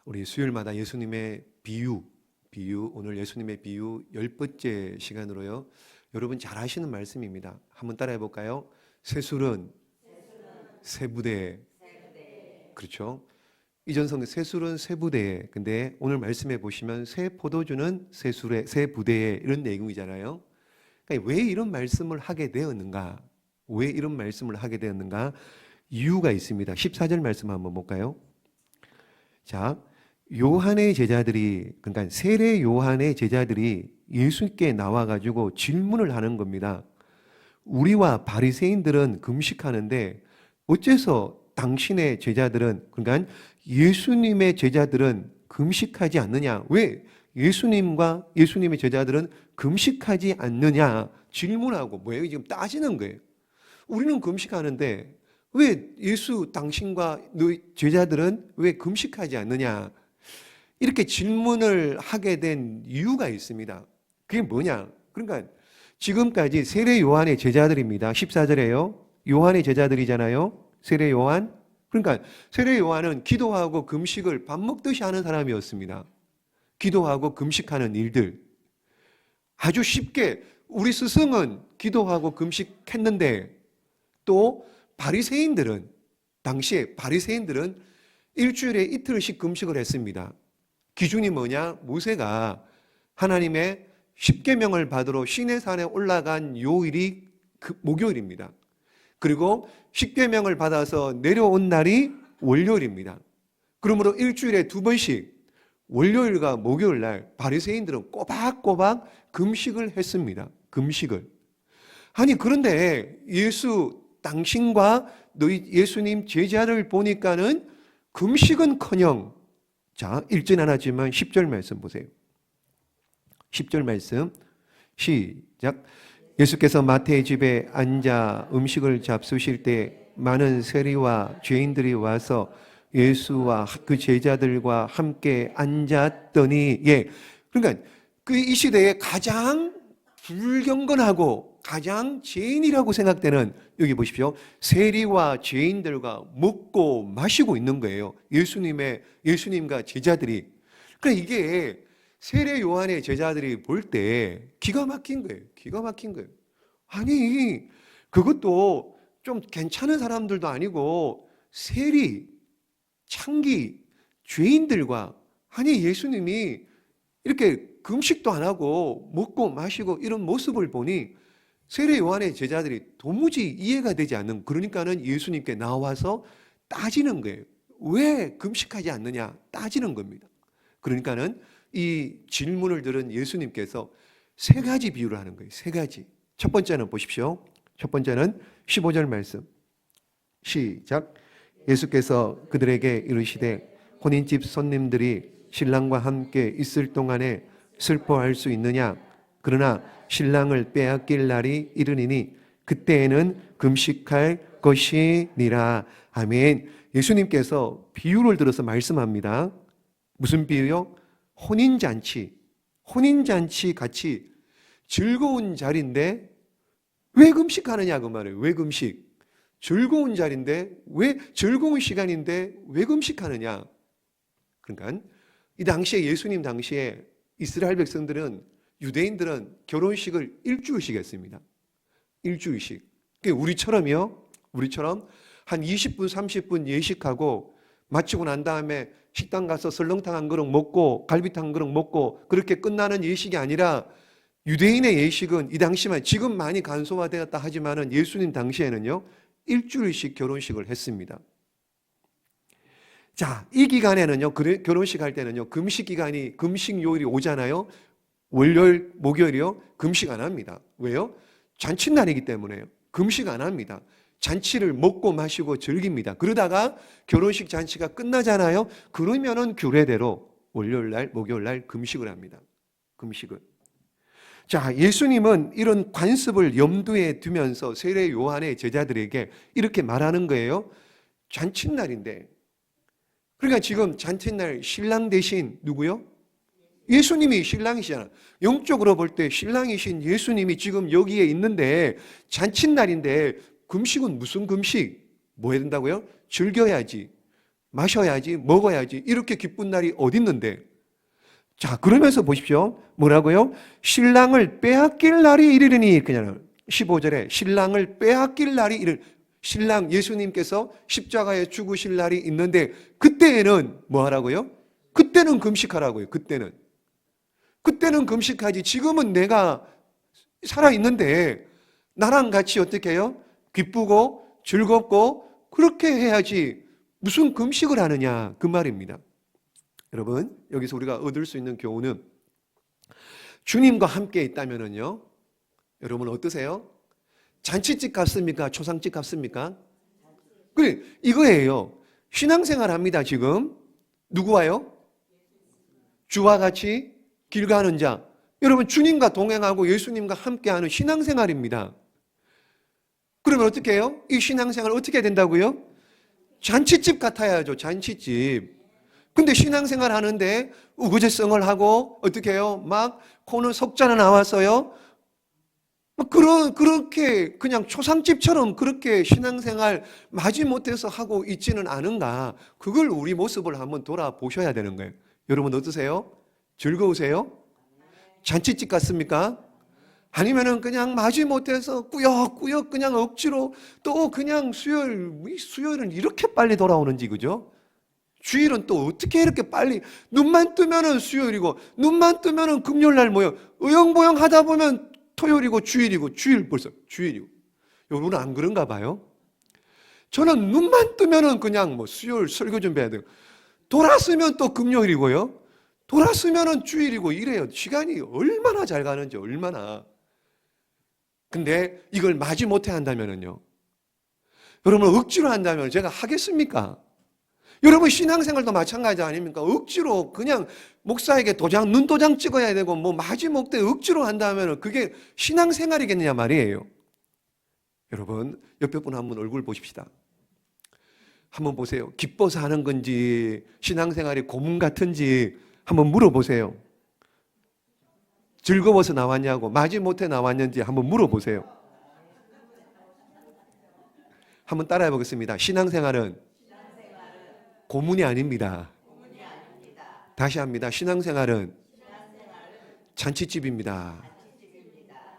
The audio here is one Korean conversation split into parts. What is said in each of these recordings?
우리 수요일마다 예수님의 비유 오늘 예수님의 비유 10번째 시간으로요. 여러분 잘 아시는 말씀입니다. 한번 따라해 볼까요? 새술은 새부대에. 그렇죠? 이전 성경 새술은 새부대에. 근데 오늘 말씀해 보시면 새 포도주는 새술에 새부대에 이런 내용이잖아요. 그러니까 왜 이런 말씀을 하게 되었는가? 왜 이런 말씀을 하게 되었는가? 이유가 있습니다. 14절 말씀 한번 볼까요? 자, 요한의 제자들이, 그러니까 세례 요한의 제자들이 예수께 나와가지고 질문을 하는 겁니다. 우리와 바리새인들은 금식하는데 어째서 당신의 제자들은, 그러니까 예수님의 제자들은 금식하지 않느냐? 왜 예수님과 예수님의 제자들은 금식하지 않느냐? 질문하고 뭐예요? 지금 따지는 거예요. 우리는 금식하는데 왜 당신과 너희 제자들은 왜 금식하지 않느냐? 이렇게 질문을 하게 된 이유가 있습니다. 그게 뭐냐? 그러니까 지금까지 세례 요한의 제자들입니다. 14절에요. 요한의 제자들이잖아요. 세례 요한. 그러니까 세례 요한은 기도하고 금식을 밥 먹듯이 하는 사람이었습니다. 기도하고 금식하는 일들. 아주 쉽게 우리 스승은 기도하고 금식했는데 또 바리새인들은 당시에 바리새인들은 일주일에 이틀씩 금식을 했습니다. 기준이 뭐냐? 모세가 하나님의 십계명을 받으러 시내산에 올라간 요일이 목요일입니다. 그리고 십계명을 받아서 내려온 날이 월요일입니다. 그러므로 일주일에 2번씩 월요일과 목요일 날 바리새인들은 꼬박꼬박 금식을 했습니다. 금식을. 아니 그런데 당신과 너희 예수님 제자를 보니까는 금식은커녕, 자, 읽진 않았지만 10절 말씀 보세요. 10절 말씀 시작. 예수께서 마태의 집에 앉아 음식을 잡수실 때 많은 세리와 죄인들이 와서 예수와 그 제자들과 함께 앉았더니, 그러니까 이 시대에 가장 불경건하고 가장 죄인이라고 생각되는, 여기 보십시오. 세리와 죄인들과 먹고 마시고 있는 거예요. 예수님과 제자들이. 그러니까 이게 세례 요한의 제자들이 볼 때 기가 막힌 거예요. 기가 막힌 거예요. 아니, 그것도 좀 괜찮은 사람들도 아니고 세리, 창기, 죄인들과, 아니 예수님이 이렇게 금식도 안 하고 먹고 마시고 이런 모습을 보니 세례 요한의 제자들이 도무지 이해가 되지 않는, 그러니까는 예수님께 나와서 따지는 거예요. 왜 금식하지 않느냐? 따지는 겁니다. 그러니까는 이 질문을 들은 예수님께서 3가지 비유를 하는 거예요. 3가지. 첫 번째는 보십시오. 첫 번째는 15절 말씀. 시작. 예수께서 그들에게 이르시되 혼인집 손님들이 신랑과 함께 있을 동안에 슬퍼할 수 있느냐? 그러나 신랑을 빼앗길 날이 이르니니 그때에는 금식할 것이니라. 아멘. 예수님께서 비유를 들어서 말씀합니다. 무슨 비유요? 혼인잔치. 혼인잔치 같이 즐거운 자리인데 왜 금식하느냐 그 말이에요. 왜 금식? 즐거운 자리인데 왜, 즐거운 시간인데 왜 금식하느냐? 그러니까 이 당시에, 예수님 당시에 이스라엘 백성들은, 유대인들은 결혼식을 일주일씩 했습니다. 일주일씩. 우리처럼 한 20분, 30분 예식하고 마치고 난 다음에 식당 가서 설렁탕 한 그릇 먹고 갈비탕 한 그릇 먹고 그렇게 끝나는 예식이 아니라, 유대인의 예식은 이 당시만, 지금 많이 간소화되었다 하지만은 예수님 당시에는요, 일주일씩 결혼식을 했습니다. 자, 이 기간에는요, 결혼식 할 때는요, 금식 기간이, 금식 요일이 오잖아요. 월요일, 목요일이요, 금식 안 합니다. 왜요? 잔칫날이기 때문에요. 금식 안 합니다. 잔치를 먹고 마시고 즐깁니다. 그러다가 결혼식 잔치가 끝나잖아요. 그러면은 규례대로 월요일 날, 목요일 날 금식을 합니다. 금식을. 자, 예수님은 이런 관습을 염두에 두면서 세례 요한의 제자들에게 이렇게 말하는 거예요. 잔칫날인데. 그러니까 지금 잔칫날 신랑 대신 누구요? 예수님이 신랑이시잖아. 영적으로 볼 때 신랑이신 예수님이 지금 여기에 있는데 잔칫날인데 금식은 무슨 금식? 뭐 해야 된다고요? 즐겨야지. 마셔야지, 먹어야지. 이렇게 기쁜 날이 어디 있는데. 자, 그러면서 보십시오. 뭐라고요? 신랑을 빼앗길 날이 이르리니. 그냥 15절에 신랑을 빼앗길 날이 신랑 예수님께서 십자가에 죽으실 날이 있는데 그때에는 뭐 하라고요? 그때는 금식하라고요. 그때는 금식하지. 지금은 내가 살아있는데 나랑 같이 어떻게 해요? 기쁘고 즐겁고 그렇게 해야지 무슨 금식을 하느냐 그 말입니다. 여러분, 여기서 우리가 얻을 수 있는 교훈은 주님과 함께 있다면은요, 여러분 어떠세요? 잔치집 같습니까? 초상집 같습니까? 그래, 이거예요. 신앙생활 합니다, 지금. 누구와요? 주와 같이 길 가는 자. 여러분, 주님과 동행하고 예수님과 함께하는 신앙생활입니다. 그러면 어떻게 해요? 이 신앙생활 어떻게 해야 된다고요? 잔치집 같아야죠, 잔치집. 근데 신앙생활 하는데 우거제성을 하고 어떻게 해요? 막 코는 석자나 나왔어요. 그렇게 그냥 초상집처럼 그렇게 신앙생활 마지못해서 하고 있지는 않은가? 그걸 우리 모습을 한번 돌아보셔야 되는 거예요. 여러분 어떠세요? 즐거우세요? 잔치집 같습니까? 아니면은 그냥 마지못해서 꾸역꾸역 그냥 억지로 또 그냥 수요일은 이렇게 빨리 돌아오는지, 그죠? 주일은 또 어떻게 이렇게 빨리, 눈만 뜨면은 수요일이고 눈만 뜨면은 금요일날 모여 어영부영 하다 보면 토요일이고 주일 벌써 주일이고. 여러분은 안 그런가 봐요? 저는 눈만 뜨면은 그냥 뭐 수요일 설교 준비해야 돼요. 돌았으면 또 금요일이고요. 돌았으면은 주일이고 이래요. 시간이 얼마나 잘 가는지, 얼마나. 근데 이걸 마지못해 한다면은요, 여러분 억지로 한다면 제가 하겠습니까? 여러분 신앙생활도 마찬가지 아닙니까? 억지로 그냥 목사에게 눈도장 찍어야 되고 뭐 마지못해 억지로 한다면 그게 신앙생활이겠느냐 말이에요. 여러분 옆에 분 한번 얼굴 보십시다. 한번 보세요. 기뻐서 하는 건지 신앙생활이 고문 같은지 한번 물어보세요. 즐거워서 나왔냐고, 마지못해 나왔는지 한번 물어보세요. 한번 따라해 보겠습니다. 신앙생활은 고문이 아닙니다. 다시 합니다. 신앙생활은 잔치집입니다.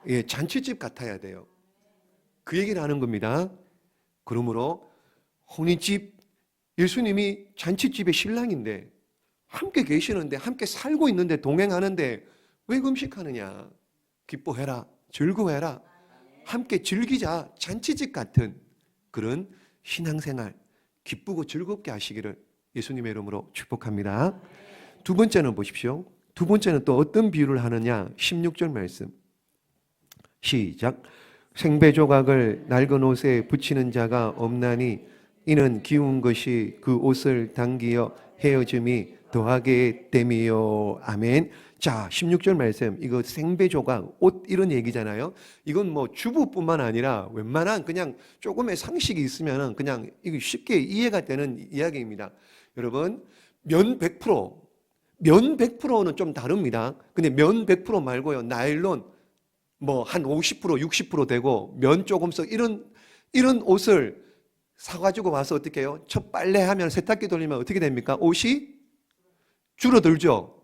예, 잔치집 같아야 돼요. 그 얘기를 하는 겁니다. 그러므로 혼인집, 예수님이 잔치집의 신랑인데 함께 계시는데, 함께 살고 있는데, 동행하는데 왜 금식하느냐? 기뻐해라, 즐거워해라, 함께 즐기자. 잔치집 같은 그런 신앙생활 기쁘고 즐겁게 하시기를 예수님의 이름으로 축복합니다. 두 번째는 보십시오. 두 번째는 또 어떤 비유를 하느냐? 16절 말씀 시작. 생배 조각을 낡은 옷에 붙이는 자가 없나니 이는 기운 것이 그 옷을 당기어 헤어짐이 더하게 됨이요. 아멘. 자, 16절 말씀, 이거 생배 조각, 옷 이런 얘기잖아요. 이건 뭐 주부뿐만 아니라 웬만한 그냥 조금의 상식이 있으면 그냥 이거 쉽게 이해가 되는 이야기입니다. 여러분, 면 100%는 좀 다릅니다. 근데 면 100% 말고요, 나일론 뭐 한 50%, 60% 되고 면 조금 써 이런 옷을 사가지고 와서 어떻게 해요? 첫 빨래하면, 세탁기 돌리면 어떻게 됩니까? 옷이 줄어들죠.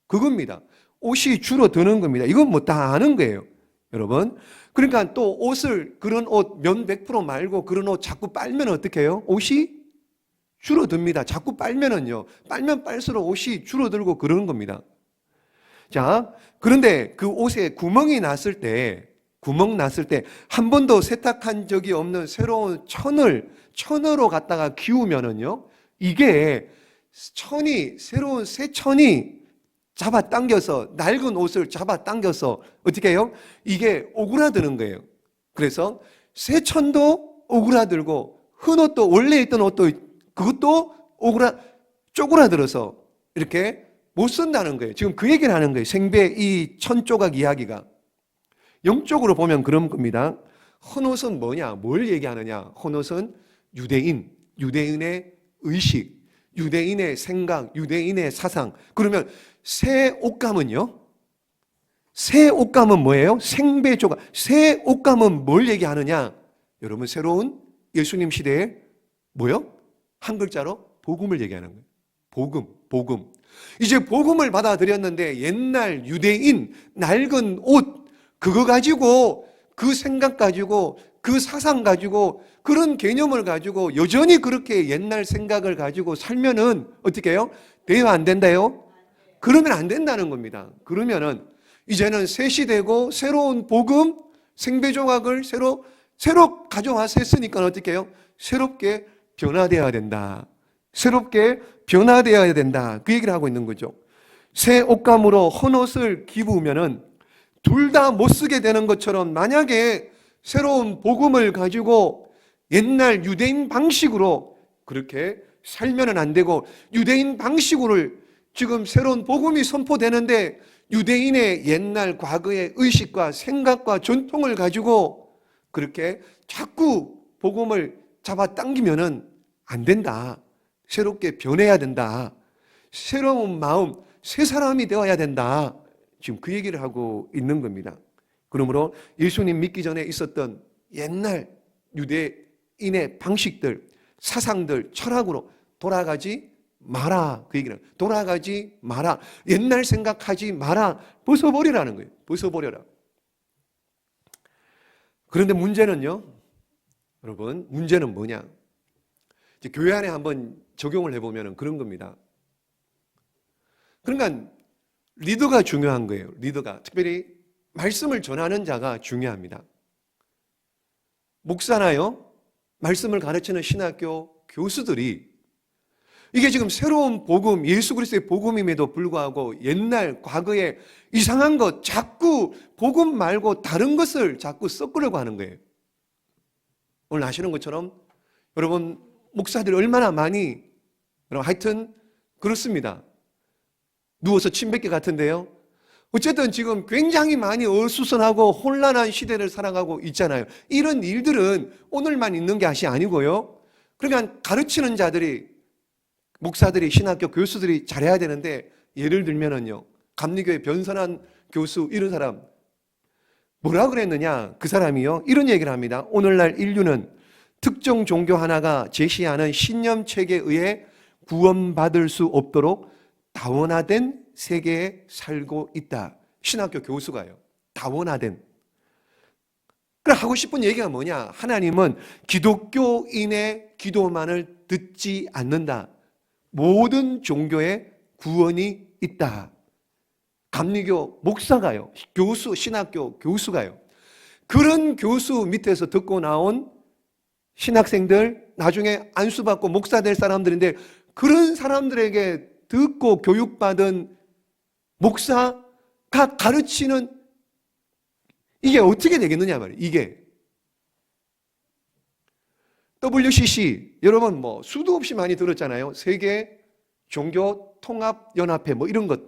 그겁니다. 옷이 줄어드는 겁니다. 이건 뭐 다 아는 거예요, 여러분. 그러니까 또 옷을, 그런 옷 면 100% 말고 그런 옷 자꾸 빨면 어떻게 해요? 옷이 줄어듭니다. 자꾸 빨면은요, 빨면 빨수록 옷이 줄어들고 그러는 겁니다. 자, 그런데 그 옷에 구멍 났을 때 한 번도 세탁한 적이 없는 새로운 천으로 갖다가 기우면은요, 이게 새로운 새 천이 잡아당겨서, 낡은 옷을 잡아당겨서 어떻게 해요? 이게 오그라드는 거예요. 그래서 새 천도 오그라들고 흰 옷도, 원래 있던 옷도 그것도 쪼그라들어서 이렇게 못 쓴다는 거예요. 지금 그 얘기를 하는 거예요. 생배 이 천조각 이야기가. 영적으로 보면 그런 겁니다. 흰 옷은 뭐냐? 뭘 얘기하느냐? 흰 옷은 유대인의 의식, 유대인의 생각, 유대인의 사상. 그러면 새 옷감은요? 새 옷감은 뭐예요? 생배 조각. 새 옷감은 뭘 얘기하느냐? 여러분, 새로운 예수님 시대에 뭐요? 한 글자로 복음을 얘기하는 거예요. 복음. 이제 복음을 받아들였는데 옛날 유대인 낡은 옷 그거 가지고 그 생각 가지고 그 사상 가지고 그런 개념을 가지고 여전히 그렇게 옛날 생각을 가지고 살면은 어떻게 해요? 돼요? 안 된다요? 그러면 안 된다는 겁니다. 그러면은 이제는 새 시대고 새로운 복음, 생배조각을 새로 가져와서 했으니까 어떻게 해요? 새롭게 변화되어야 된다. 새롭게 변화되어야 된다. 그 얘기를 하고 있는 거죠. 새 옷감으로 헌 옷을 기부으면은 둘 다 못 쓰게 되는 것처럼 만약에 새로운 복음을 가지고 옛날 유대인 방식으로 그렇게 살면은 안 되고 유대인 방식으로 지금 새로운 복음이 선포되는데 유대인의 옛날 과거의 의식과 생각과 전통을 가지고 그렇게 자꾸 복음을 잡아당기면은 안 된다. 새롭게 변해야 된다. 새로운 마음, 새 사람이 되어야 된다. 지금 그 얘기를 하고 있는 겁니다. 그러므로 예수님 믿기 전에 있었던 옛날 유대인의 방식들, 사상들, 철학으로 돌아가지 마라. 그 얘기는 돌아가지 마라. 옛날 생각하지 마라. 벗어버리라는 거예요. 벗어버려라. 그런데 문제는요, 여러분, 문제는 뭐냐? 이제 교회 안에 한번 적용을 해보면 그런 겁니다. 그러니까 리더가 중요한 거예요. 리더가. 특별히 말씀을 전하는 자가 중요합니다. 목사나요? 말씀을 가르치는 신학교 교수들이 이게 지금 새로운 복음, 예수 그리스도의 복음임에도 불구하고 옛날 과거에 이상한 것 자꾸 복음 말고 다른 것을 자꾸 섞으려고 하는 거예요. 오늘 아시는 것처럼 여러분 목사들이 얼마나 많이 여러분 하여튼 그렇습니다. 누워서 침 뱉기 같은데요. 어쨌든 지금 굉장히 많이 어수선하고 혼란한 시대를 살아가고 있잖아요. 이런 일들은 오늘만 있는 것이 아니고요. 그러니까 가르치는 자들이 목사들이 신학교 교수들이 잘해야 되는데 예를 들면은요. 감리교회 변선한 교수 이런 사람 뭐라 그랬느냐? 그 사람이요. 이런 얘기를 합니다. 오늘날 인류는 특정 종교 하나가 제시하는 신념책에 의해 구원받을 수 없도록 다원화된 세계에 살고 있다. 신학교 교수가요. 다원화된. 그래 하고 싶은 얘기가 뭐냐? 하나님은 기독교인의 기도만을 듣지 않는다. 모든 종교에 구원이 있다. 감리교 목사가요. 교수, 신학교 교수가요. 그런 교수 밑에서 듣고 나온 신학생들, 나중에 안수받고 목사 될 사람들인데 그런 사람들에게 듣고 교육받은 목사가 가르치는 이게 어떻게 되겠느냐 말이에요. 이게 WCC 여러분 뭐 수도 없이 많이 들었잖아요. 세계 종교 통합 연합회 뭐 이런 것.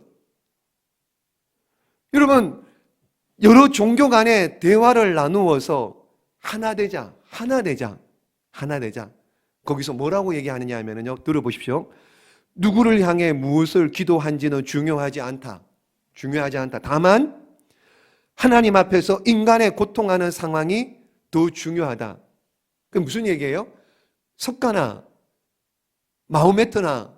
여러분 여러 종교 간의 대화를 나누어서 하나 되자. 거기서 뭐라고 얘기하느냐 하면요. 들어보십시오. 누구를 향해 무엇을 기도한지는 중요하지 않다. 다만 하나님 앞에서 인간의 고통하는 상황이 더 중요하다. 그게 무슨 얘기예요? 석가나 마호메트나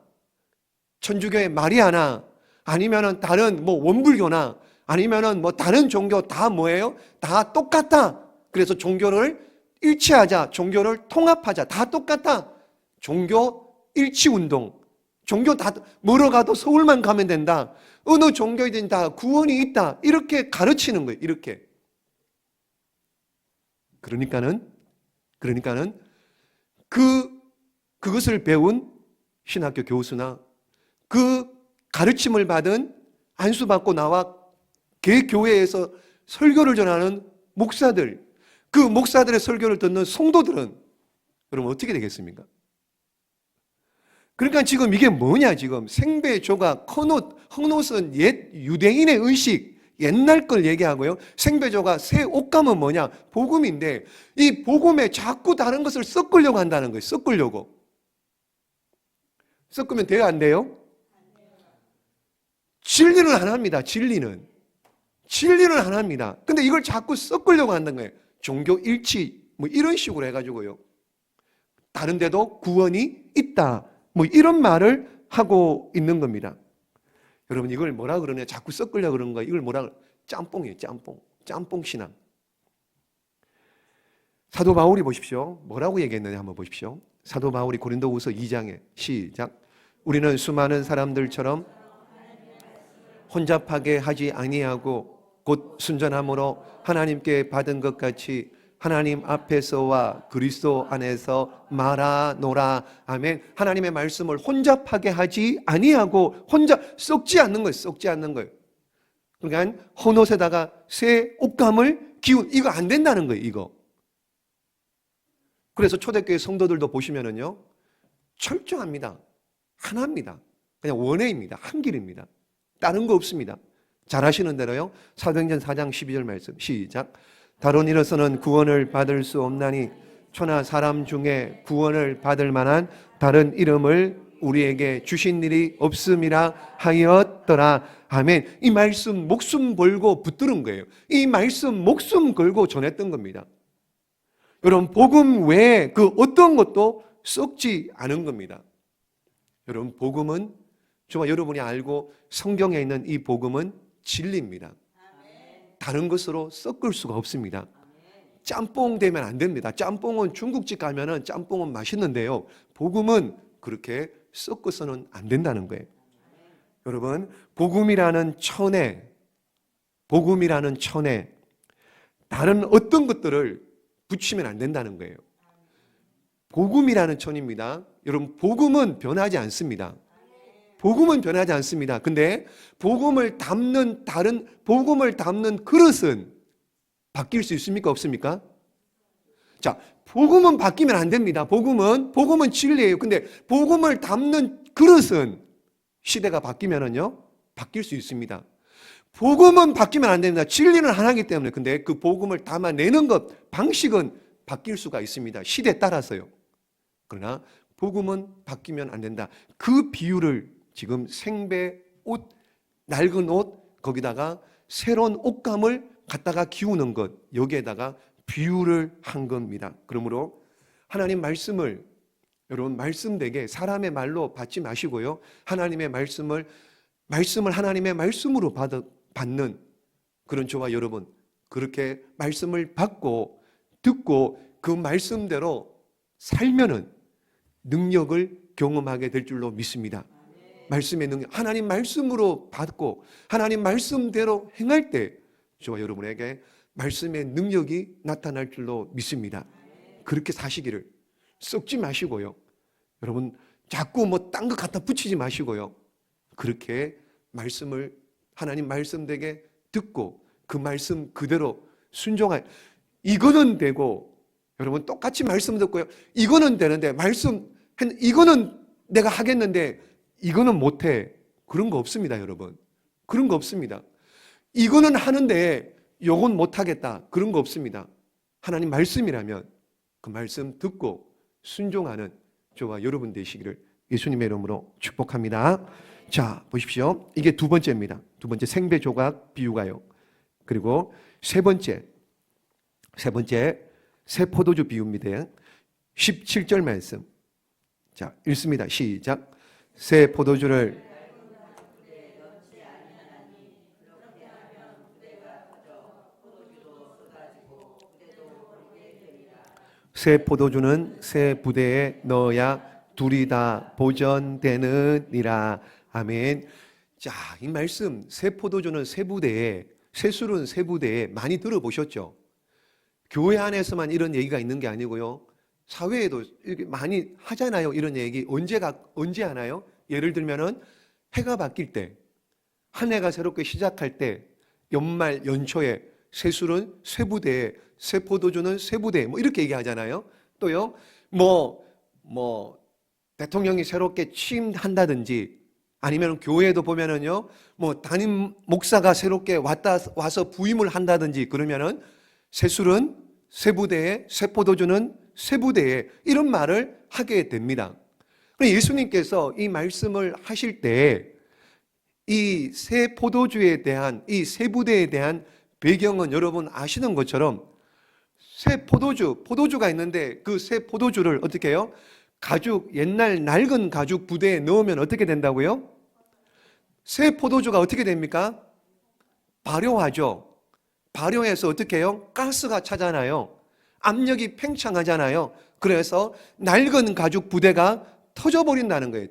천주교의 마리아나 아니면은 다른 뭐 원불교나 아니면은 뭐 다른 종교 다 뭐예요? 다 똑같다. 그래서 종교를 일치하자, 종교를 통합하자. 다 똑같다. 종교 일치 운동. 종교 다 멀어 가도 서울만 가면 된다. 어느 종교이든 다 구원이 있다. 이렇게 가르치는 거예요. 이렇게. 그러니까는 그것을 배운 신학교 교수나 그 가르침을 받은 안수받고 나와 그 교회에서 설교를 전하는 목사들, 그 목사들의 설교를 듣는 성도들은 여러분 어떻게 되겠습니까? 그러니까 지금 이게 뭐냐 지금 생배조각, 헌옷은 옛 유대인의 의식, 옛날 걸 얘기하고요. 생배조각, 새 옷감은 뭐냐? 복음인데 이 복음에 자꾸 다른 것을 섞으려고 한다는 거예요. 섞으면 돼요? 안 돼요? 진리는 하나입니다. 진리는 하나입니다. 근데 이걸 자꾸 섞으려고 한다는 거예요. 종교 일치 뭐 이런 식으로 해가지고요. 다른 데도 구원이 있다. 뭐 이런 말을 하고 있는 겁니다. 여러분 이걸 뭐라 그러냐? 자꾸 섞으려고 그러는 거야. 이걸 뭐라 그래? 짬뽕이에요. 짬뽕. 짬뽕 신앙. 사도 바울이 보십시오. 뭐라고 얘기했느냐 한번 보십시오. 사도 바울이 고린도후서 2장에 시작. 우리는 수많은 사람들처럼 혼잡하게 하지 아니하고 곧 순전함으로 하나님께 받은 것 같이 하나님 앞에서와 그리스도 안에서 말하노라. 아멘. 하나님의 말씀을 혼잡하게 하지 아니하고 혼자 썩지 않는 거예요. 썩지 않는 거예요. 그러니까 헌옷에다가 새 옷감을 기운, 이거 안 된다는 거예요. 이거. 그래서 초대교회 성도들도 보시면은요, 철저합니다. 하나입니다. 그냥 원회입니다. 한 길입니다. 다른 거 없습니다. 잘 아시는 대로요. 사도행전 4장 12절 말씀 시작. 다른 이로서는 구원을 받을 수 없나니 초나 사람 중에 구원을 받을 만한 다른 이름을 우리에게 주신 일이 없음이라 하였더라. 아멘. 이 말씀 목숨 걸고 붙들은 거예요. 이 말씀 목숨 걸고 전했던 겁니다. 여러분 복음 외에 그 어떤 것도 썩지 않은 겁니다. 여러분 복음은 저와 여러분이 알고 성경에 있는 이 복음은 진리입니다. 다른 것으로 섞을 수가 없습니다. 짬뽕 되면 안 됩니다. 짬뽕은 중국집 가면은 짬뽕은 맛있는데요. 복음은 그렇게 섞어서는 안 된다는 거예요. 여러분, 복음이라는 천에 다른 어떤 것들을 붙이면 안 된다는 거예요. 복음이라는 천입니다. 여러분, 복음은 변하지 않습니다. 복음은 변하지 않습니다. 근데 복음을 담는 그릇은 바뀔 수 있습니까? 없습니까? 자, 복음은 바뀌면 안 됩니다. 복음은 진리예요. 근데 복음을 담는 그릇은 시대가 바뀌면은요, 바뀔 수 있습니다. 복음은 바뀌면 안 됩니다. 진리는 하나이기 때문에. 근데 그 복음을 담아내는 것, 방식은 바뀔 수가 있습니다. 시대에 따라서요. 그러나 복음은 바뀌면 안 된다. 그 비유를 지금 생배 옷, 낡은 옷, 거기다가 새로운 옷감을 갖다가 기우는 것, 여기에다가 비유를 한 겁니다. 그러므로 하나님 말씀을 여러분 말씀되게 사람의 말로 받지 마시고요. 하나님의 말씀을 하나님의 말씀으로 받는 그런 저와 여러분, 그렇게 말씀을 받고 듣고 그 말씀대로 살면은 능력을 경험하게 될 줄로 믿습니다. 말씀의 능력, 하나님 말씀으로 받고 하나님 말씀대로 행할 때 저와 여러분에게 말씀의 능력이 나타날 줄로 믿습니다. 그렇게 사시기를 썩지 마시고요. 여러분 자꾸 뭐 딴 거 갖다 붙이지 마시고요. 그렇게 말씀을 하나님 말씀되게 듣고 그 말씀 그대로 순종할, 이거는 되고, 여러분 똑같이 말씀 듣고요. 이거는 되는데 이거는 내가 하겠는데 이거는 못해. 그런 거 없습니다, 여러분. 그런 거 없습니다. 이거는 하는데 요건 못하겠다. 그런 거 없습니다. 하나님 말씀이라면 그 말씀 듣고 순종하는 저와 여러분 되시기를 예수님의 이름으로 축복합니다. 자, 보십시오. 이게 두 번째입니다. 두 번째 생배 조각 비유가요. 그리고 세 번째 새 포도주 비유입니다. 17절 말씀. 자, 읽습니다. 시작. 새 포도주를 새 포도주는 새 부대에 넣어야 둘이 다 보전되느니라. 아멘. 자, 이 말씀 새 포도주는 새 부대에, 새 술은 새 부대에 많이 들어보셨죠? 교회 안에서만 이런 얘기가 있는 게 아니고요. 사회에도 이렇게 많이 하잖아요. 이런 얘기 언제 하나요? 예를 들면은 해가 바뀔 때, 한 해가 새롭게 시작할 때, 연말 연초에 새 술은 새 부대에, 새 포도주는 새 부대에, 뭐 이렇게 얘기하잖아요. 또요, 대통령이 새롭게 취임한다든지, 아니면 교회에도 보면은요, 담임 목사가 새롭게 와서 부임을 한다든지 그러면은 새 술은 새 부대에, 새 포도주는 새 부대에, 이런 말을 하게 됩니다. 예수님께서 이 말씀을 하실 때 이 새 포도주에 대한, 이 새 부대에 대한 배경은 여러분 아시는 것처럼 새 포도주가 있는데 그 새 포도주를 어떻게 해요? 가죽, 옛날 낡은 가죽 부대에 넣으면 어떻게 된다고요? 새 포도주가 어떻게 됩니까? 발효하죠. 발효해서 어떻게 해요? 가스가 차잖아요. 압력이 팽창하잖아요. 그래서 낡은 가죽 부대가 터져버린다는 거예요.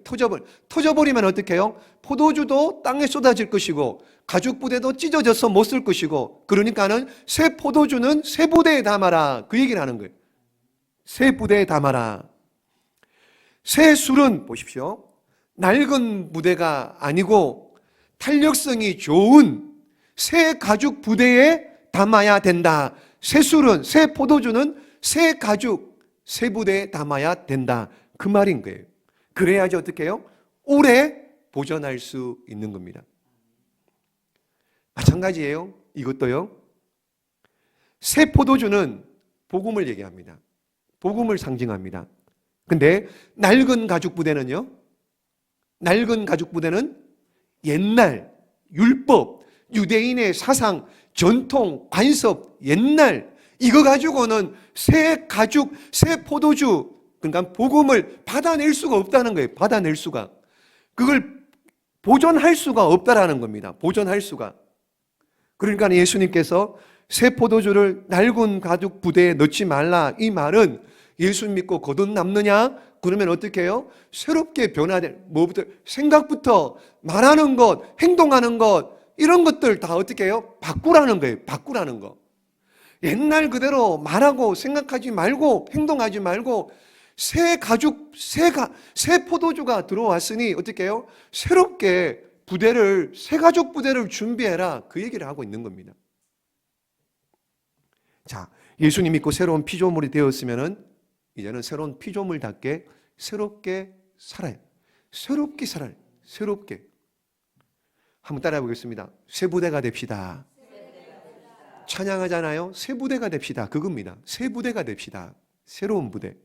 터져버리면 어떻게 해요? 포도주도 땅에 쏟아질 것이고 가죽 부대도 찢어져서 못 쓸 것이고, 그러니까는 새 포도주는 새 부대에 담아라, 그 얘기를 하는 거예요. 새 부대에 담아라. 새 술은 보십시오, 낡은 부대가 아니고 탄력성이 좋은 새 가죽 부대에 담아야 된다. 새 술은, 새 포도주는 새 가죽, 새 부대에 담아야 된다, 그 말인 거예요. 그래야지 어떻게 해요? 오래 보존할 수 있는 겁니다. 마찬가지예요. 이것도요. 새 포도주는 복음을 얘기합니다. 복음을 상징합니다. 근데 낡은 가죽 부대는요, 낡은 가죽 부대는 옛날 율법, 유대인의 사상, 전통, 관습, 옛날, 이거 가지고는 새 가죽, 새 포도주, 그러니까 복음을 받아낼 수가 없다는 거예요. 받아낼 수가. 그걸 보존할 수가 없다라는 겁니다. 보존할 수가. 그러니까 예수님께서 새 포도주를 낡은 가죽 부대에 넣지 말라, 이 말은 예수 믿고 거듭남느냐? 그러면 어떻게 해요? 새롭게 변화된, 뭐부터? 생각부터, 말하는 것, 행동하는 것, 이런 것들 다 어떻게 해요? 바꾸라는 거예요. 바꾸라는 거. 옛날 그대로 말하고 생각하지 말고 행동하지 말고 새 가죽, 새 포도주가 들어왔으니 어떻게 해요? 새롭게 부대를, 새 가죽 부대를 준비해라, 그 얘기를 하고 있는 겁니다. 자, 예수님 믿고 새로운 피조물이 되었으면은 이제는 새로운 피조물답게 새롭게 살아요. 새롭게 살아요. 새롭게. 한번 따라해 보겠습니다. 새 부대가 됩시다. 찬양하잖아요. 새 부대가 됩시다. 그겁니다. 새 부대가 됩시다. 새로운 부대.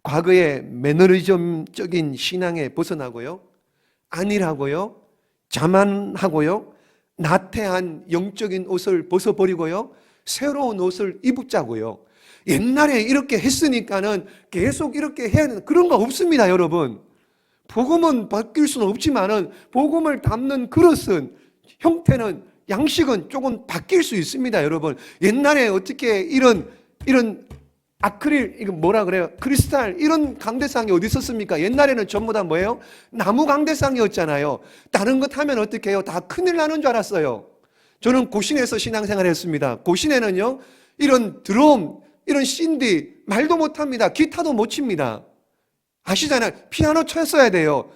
과거의 매너리즘적인 신앙에 벗어나고요, 안일하고요, 자만하고요, 나태한 영적인 옷을 벗어버리고요, 새로운 옷을 입자고요. 옛날에 이렇게 했으니까는 계속 이렇게 해야 되는 그런 거 없습니다, 여러분. 복음은 바뀔 수는 없지만은 복음을 담는 그릇은, 형태는, 양식은 조금 바뀔 수 있습니다, 여러분. 옛날에 어떻게 이런 아크릴, 이거 뭐라 그래요? 크리스탈, 이런 강대상이 어디 있었습니까? 옛날에는 전부 다 뭐예요? 나무 강대상이었잖아요. 다른 것 하면 어떻게 해요? 다 큰일 나는 줄 알았어요. 저는 고신에서 신앙생활을 했습니다. 고신에는요, 이런 드럼, 이런 신디, 말도 못합니다. 기타도 못 칩니다. 아시잖아요. 피아노 쳤어야 돼요.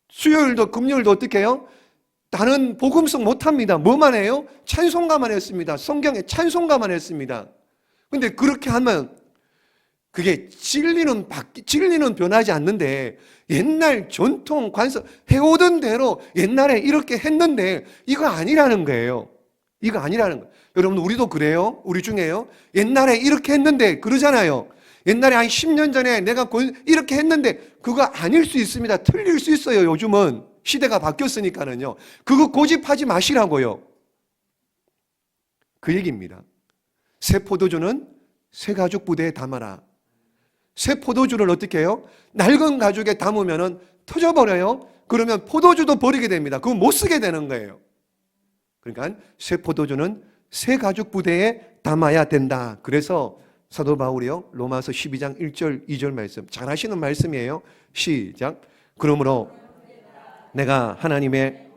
수요일도 금요일도 어떻게 해요? 다른 복음성 못합니다. 뭐만 해요? 찬송가만 했습니다. 성경에 찬송가만 했습니다. 근데 그렇게 하면 그게 진리는 변하지 않는데, 옛날 전통 관습 해오던 대로 옛날에 이렇게 했는데 이거 아니라는 거예요. 이거 아니라는 거예요. 여러분, 우리도 그래요. 우리 중에요, 옛날에 이렇게 했는데 그러잖아요. 옛날에 한 10년 전에 내가 이렇게 했는데 그거 아닐 수 있습니다. 틀릴 수 있어요. 요즘은 시대가 바뀌었으니까는요. 그거 고집하지 마시라고요. 그 얘기입니다. 새 포도주는 새 가죽 부대에 담아라. 새 포도주를 어떻게 해요? 낡은 가죽에 담으면 터져버려요. 그러면 포도주도 버리게 됩니다. 그거 못 쓰게 되는 거예요. 그러니까 새 포도주는 새 가죽 부대에 담아야 된다. 그래서 사도 바울이요, 로마서 12장 1절 2절 말씀, 잘 하시는 말씀이에요. 시작. 그러므로 내가 하나님의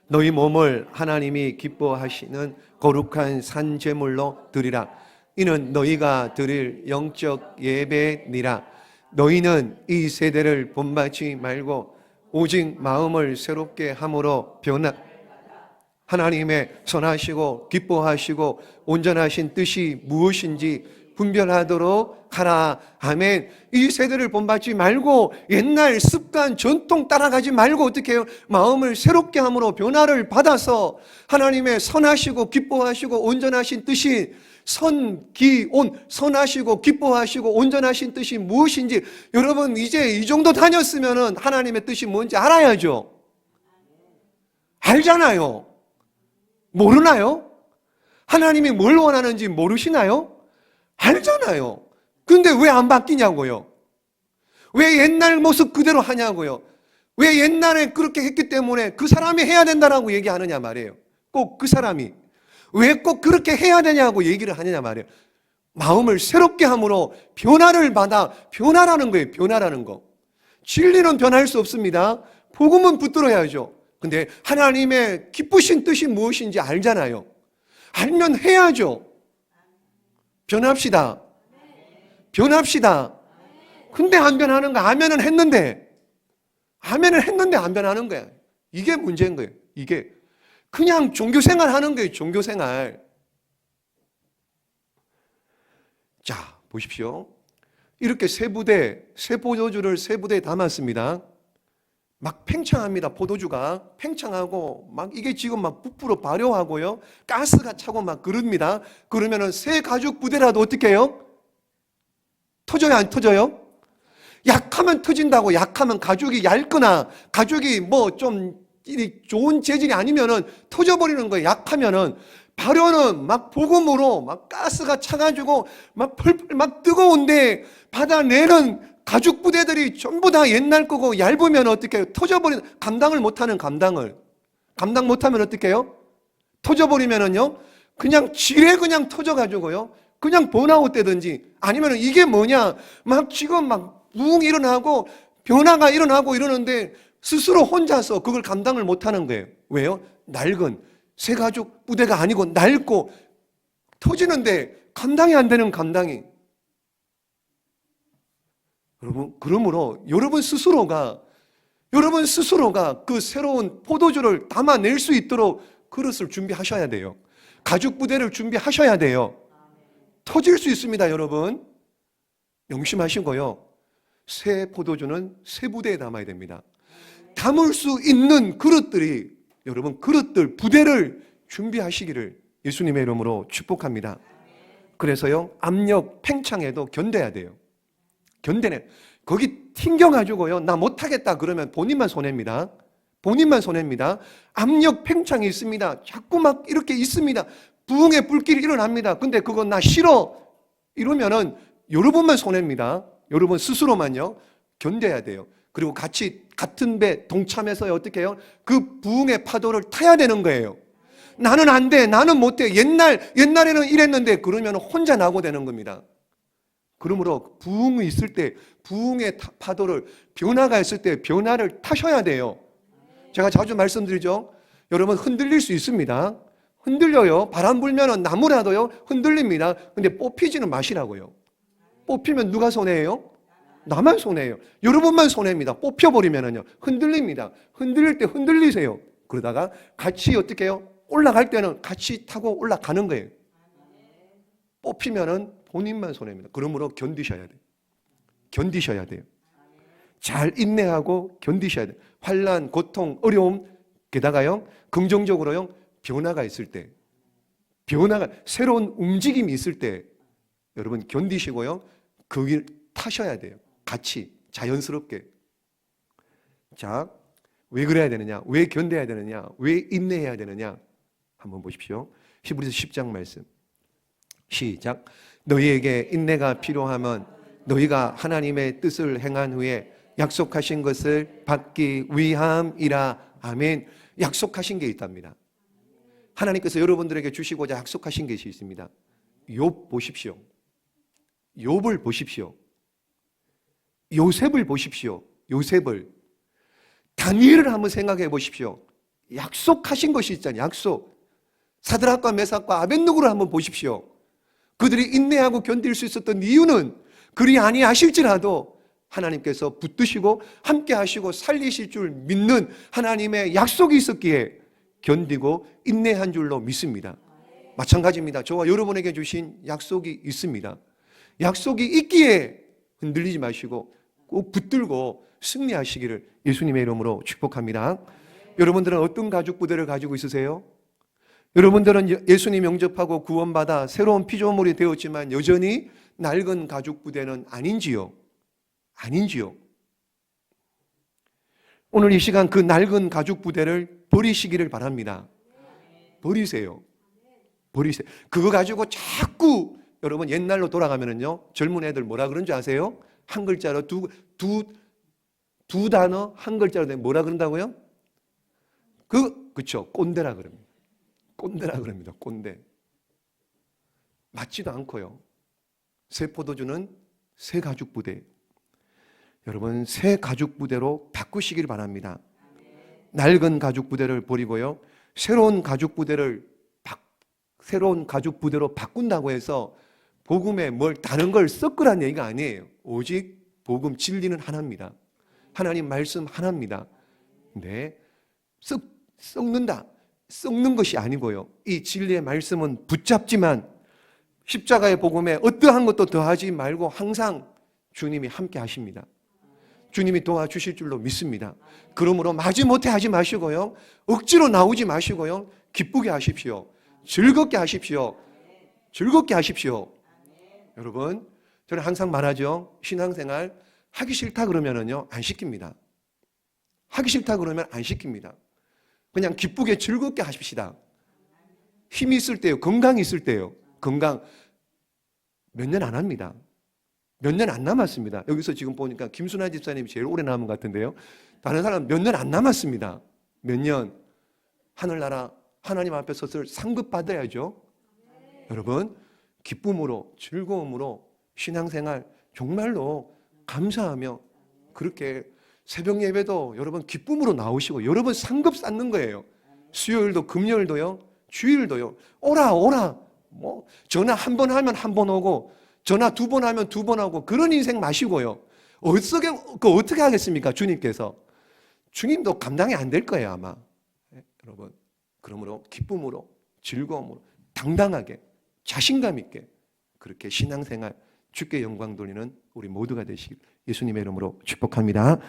너희 몸을 하나님이 기뻐하시는 거룩한 산 제물로 드리라. 이는 너희가 드릴 영적 예배니라. 너희는 이 세대를 본받지 말고 오직 마음을 새롭게 함으로 하나님의 선하시고 기뻐하시고 온전하신 뜻이 무엇인지 분별하도록 하라. 아멘. 이 세대를 본받지 말고 옛날 습관 전통 따라가지 말고 어떻게 해요? 마음을 새롭게 함으로 변화를 받아서 하나님의 선하시고 기뻐하시고 온전하신 뜻이 선하시고 기뻐하시고 온전하신 뜻이 무엇인지, 여러분 이제 이 정도 다녔으면 하나님의 뜻이 뭔지 알아야죠. 알잖아요. 모르나요? 하나님이 뭘 원하는지 모르시나요? 알잖아요. 근데 왜 안 바뀌냐고요? 왜 옛날 모습 그대로 하냐고요? 왜 옛날에 그렇게 했기 때문에 그 사람이 해야 된다라고 얘기하느냐 말이에요. 꼭 그 사람이. 왜 꼭 그렇게 해야 되냐고 얘기를 하느냐 말이에요. 마음을 새롭게 함으로 변화를 받아, 변화라는 거예요. 변화라는 거. 진리는 변할 수 없습니다. 복음은 붙들어야죠. 근데 하나님의 기쁘신 뜻이 무엇인지 알잖아요. 알면 해야죠. 변합시다. 변합시다. 근데 안 변하는 거. 아멘은 했는데 안 변하는 거야. 이게 문제인 거예요. 이게 그냥 종교생활 하는 거예요. 종교생활. 자, 보십시오. 이렇게 세 포도주를 세 부대에 담았습니다. 막 팽창합니다. 포도주가 팽창하고 막 이게 지금 막 부풀어 발효하고요. 가스가 차고 막 그럽니다. 그러면은 새 가죽 부대라도 어떻게 해요? 터져요, 안 터져요? 약하면 터진다고. 약하면 가죽이 얇거나 가죽이 뭐 좀 좋은 재질이 아니면은 터져버리는 거예요. 약하면은. 발효는 막 복음으로 막 가스가 차가지고 막 펄펄 막 뜨거운데 받아내는 가죽 부대들이 전부 다 옛날 거고 얇으면 어떻게 해요? 터져버리는, 감당 못하면 어떻게 해요? 터져버리면은요, 그냥 지레 그냥 터져가지고요, 그냥 번아웃 되든지 아니면은 이게 뭐냐, 막 지금 막 붕 일어나고 변화가 일어나고 이러는데 스스로 혼자서 그걸 감당을 못하는 거예요. 왜요? 낡은 새 가죽 부대가 아니고 낡고 터지는데 감당이 안 되는 감당이. 여러분, 그러므로 여러분 스스로가 그 새로운 포도주를 담아낼 수 있도록 그릇을 준비하셔야 돼요. 가죽 부대를 준비하셔야 돼요. 터질 수 있습니다, 여러분. 명심하시고요. 새 포도주는 새 부대에 담아야 됩니다. 담을 수 있는 그릇들이, 여러분, 그릇들, 부대를 준비하시기를 예수님의 이름으로 축복합니다. 그래서요, 압력, 팽창에도 견뎌야 돼요. 견뎌내. 거기 튕겨가지고요, 나 못하겠다 그러면 본인만 손해입니다. 본인만 손해입니다. 압력, 팽창이 있습니다. 자꾸 막 이렇게 있습니다. 부흥의 불길이 일어납니다. 근데 그건 나 싫어 이러면은 여러분만 손해입니다. 여러분 스스로만요, 견뎌야 돼요. 그리고 같이 같은 배 동참해서 어떻게 해요? 그 부흥의 파도를 타야 되는 거예요. 나는 안 돼, 나는 못 해, 옛날에는 이랬는데 그러면 혼자 나고 되는 겁니다. 그러므로 부흥이 있을 때, 부흥의 파도를, 변화가 있을 때 변화를 타셔야 돼요. 제가 자주 말씀드리죠. 여러분 흔들릴 수 있습니다. 흔들려요. 바람 불면은 나무라도요 흔들립니다. 근데 뽑히지는 마시라고요. 뽑히면 누가 손해예요? 나만 손해예요. 여러분만 손해입니다. 뽑혀버리면은요 흔들립니다. 흔들릴 때 흔들리세요. 그러다가 같이 어떻게 해요? 올라갈 때는 같이 타고 올라가는 거예요. 뽑히면은 본인만 손해입니다. 그러므로 견디셔야 돼요. 견디셔야 돼요. 잘 인내하고 견디셔야 돼요. 환난, 고통, 어려움, 게다가요 긍정적으로요 변화가 있을 때, 변화가, 새로운 움직임이 있을 때 여러분 견디시고요 그 길 타셔야 돼요. 같이 자연스럽게. 자, 왜 그래야 되느냐? 왜 견뎌야 되느냐? 왜 인내해야 되느냐? 한번 보십시오. 히브리서 10장 말씀. 시작. 너희에게 인내가 필요하면 너희가 하나님의 뜻을 행한 후에 약속하신 것을 받기 위함이라. 아멘. 약속하신 게 있답니다. 하나님께서 여러분들에게 주시고자 약속하신 것이 있습니다. 욥 보십시오. 욥을 보십시오. 요셉을 보십시오. 요셉을. 다니엘을 한번 생각해 보십시오. 약속하신 것이 있잖아요. 약속. 사드락과 메삭과 아벳느고를 한번 보십시오. 그들이 인내하고 견딜 수 있었던 이유는 그리 아니하실지라도 하나님께서 붙드시고 함께 하시고 살리실 줄 믿는 하나님의 약속이 있었기에 견디고 인내한 줄로 믿습니다. 마찬가지입니다. 저와 여러분에게 주신 약속이 있습니다. 약속이 있기에 흔들리지 마시고 꼭 붙들고 승리하시기를 예수님의 이름으로 축복합니다. 여러분들은 어떤 가죽 부대를 가지고 있으세요? 여러분들은 예수님 영접하고 구원받아 새로운 피조물이 되었지만 여전히 낡은 가죽 부대는 아닌지요? 아닌지요? 오늘 이 시간 그 낡은 가죽 부대를 버리시기를 바랍니다. 버리세요. 버리세요. 그거 가지고 자꾸 여러분 옛날로 돌아가면은요, 젊은 애들 뭐라 그런 줄 아세요? 한 글자로 두 단어 한 글자로 된 뭐라 그런다고요? 그쵸. 꼰대라 그럽니다. 꼰대라 그럽니다. 꼰대. 맞지도 않고요. 새 포도주는 새 가죽 부대. 여러분, 새 가죽 부대로 바꾸시길 바랍니다. 낡은 가죽 부대를 버리고요. 새로운 가죽 부대로 바꾼다고 해서 복음에 뭘 다른 걸 섞으란 얘기가 아니에요. 오직 복음 진리는 하나입니다. 하나님 말씀 하나입니다. 근데 썩는 것이 아니고요. 이 진리의 말씀은 붙잡지만 십자가의 복음에 어떠한 것도 더하지 말고 항상 주님이 함께 하십니다. 주님이 도와주실 줄로 믿습니다. 그러므로 마지못해 하지 마시고요. 억지로 나오지 마시고요. 기쁘게 하십시오. 즐겁게 하십시오. 즐겁게 하십시오. 여러분, 저는 항상 말하죠. 신앙생활 하기 싫다 그러면은요, 안 시킵니다. 하기 싫다 그러면 안 시킵니다. 그냥 기쁘게 즐겁게 하십시다. 힘이 있을 때요. 건강이 있을 때요. 건강 몇 년 안 합니다. 몇 년 안 남았습니다. 여기서 지금 보니까 김순아 집사님이 제일 오래 남은 것 같은데요. 다른 사람 몇 년 안 남았습니다. 몇 년. 하늘나라 하나님 앞에 서서 상급 받아야죠. 여러분, 기쁨으로 즐거움으로 신앙생활 정말로 감사하며 그렇게 새벽 예배도 여러분 기쁨으로 나오시고 여러분 상급 쌓는 거예요. 수요일도 금요일도요. 주일도요. 오라. 뭐 전화 한 번 하면 한 번 오고 전화 두 번 하면 두 번 하고 그런 인생 마시고요. 어떻게 하겠습니까? 주님께서. 주님도 감당이 안 될 거예요, 아마. 여러분, 그러므로 기쁨으로 즐거움으로 당당하게 자신감 있게 그렇게 신앙생활 주께 영광 돌리는 우리 모두가 되시길 예수님의 이름으로 축복합니다.